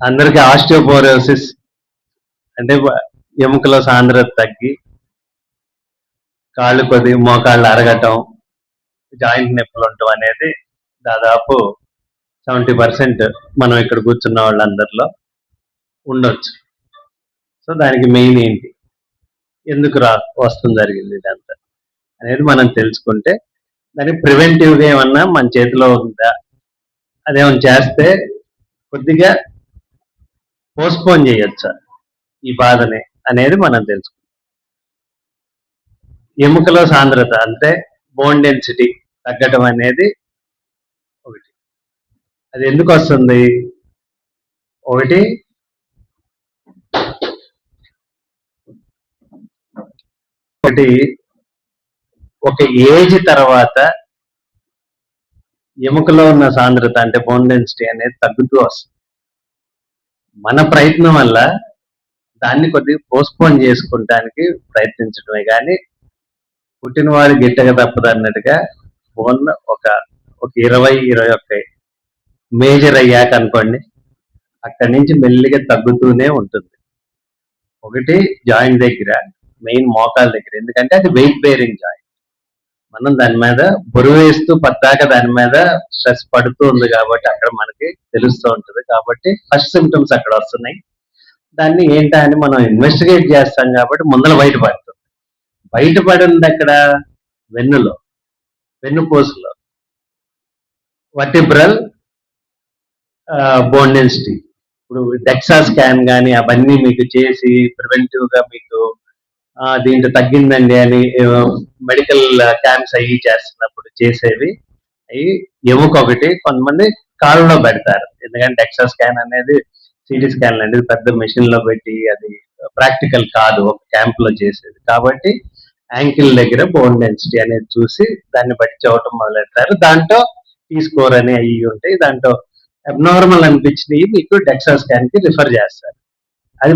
అందరికి ఆస్టియోపోరోసిస్ అంటే ఎముకల సాంద్రత తగ్గి కాళ్ళు మోకాళ్ళు అరగటం, జాయింట్ నొప్పులు ఉండటం అనేది దాదాపు 70% మనం ఇక్కడ కూర్చున్న వాళ్ళందరిలో ఉండొచ్చు. సో దానికి మెయిన్ ఏంటి, ఎందుకు వస్తుంది జరిగింది ఇదంతా అనేది మనం తెలుసుకుంటే దానికి ప్రివెంటివ్గా ఏమన్నా మన చేతిలో ఉందా, అదేమన్నా చేస్తే కొద్దిగా పోస్ట్పోన్ చేయొచ్చా ఈ బాధని అనేది మనం తెలుసుకుంటాం. ఎముకల సాంద్రత అంటే బోన్ డెన్సిటీ తగ్గటం అనేది ఒకటి. అది ఎందుకు వస్తుంది? ఒకటి ఒక ఏజ్ తర్వాత ఎముకలో ఉన్న సాంద్రత అంటే బోన్ డెన్సిటీ అనేది తగ్గుతూ వస్తుంది. మన ప్రయత్నం వల్ల దాన్ని కొద్దిగా పోస్ట్పోన్ చేసుకుంటానికి ప్రయత్నించడమే కానీ పుట్టినవాడు గిట్టక తప్పదు అన్నట్టుగా బోన్ ఒక 20-21 మేజర్ అయ్యాక అనుకోండి, అక్కడి నుంచి మెల్లిగా తగ్గుతూనే ఉంటుంది. ఒకటి జాయింట్ దగ్గర, మెయిన్ మోకాల దగ్గర, ఎందుకంటే అది వెయిట్ బేరింగ్ జాయింట్. మనం దాని మీద బరువు వేస్తూ పద్దాక దాని మీద స్ట్రెస్ పడుతూ ఉంది కాబట్టి అక్కడ మనకి తెలుస్తూ ఉంటుంది. కాబట్టి ఫస్ట్ సిమ్టమ్స్ అక్కడ వస్తున్నాయి. దాన్ని ఏంటా అని మనం ఇన్వెస్టిగేట్ చేస్తాం కాబట్టి ముందర బయటపడుతుంది. బయటపడింది అక్కడ వెన్నుపూసలో వర్టిబ్రల్ బోన్ డెన్సిటీ. ఇప్పుడు డెక్సా స్కాన్ కానీ అవన్నీ మీకు చేసి ప్రివెంటివ్గా మీకు దీంట్లో తగ్గిందండి అని మెడికల్ క్యాంప్స్ అవి చేస్తున్నప్పుడు చేసేవి అవి ఎముక ఒకటి. కొంతమంది కాళ్ళలో పెడతారు, ఎందుకంటే డెక్సా స్కాన్ అనేది సిటీ స్కాన్ అనేది పెద్ద మెషిన్ లో పెట్టి అది ప్రాక్టికల్ కాదు ఒక క్యాంప్ లో చేసేది. కాబట్టి యాంకిల్ దగ్గర బోన్ డెన్సిటీ అనేది చూసి దాన్ని బట్టి చూడటం మొదలెడతారు. దాంట్లో టీ స్కోర్ అని అవి ఉంటాయి, దాంట్లో అబ్నార్మల్ అనిపించినవి మీకు డెక్సా స్కాన్ కి రిఫర్ చేస్తారు. అది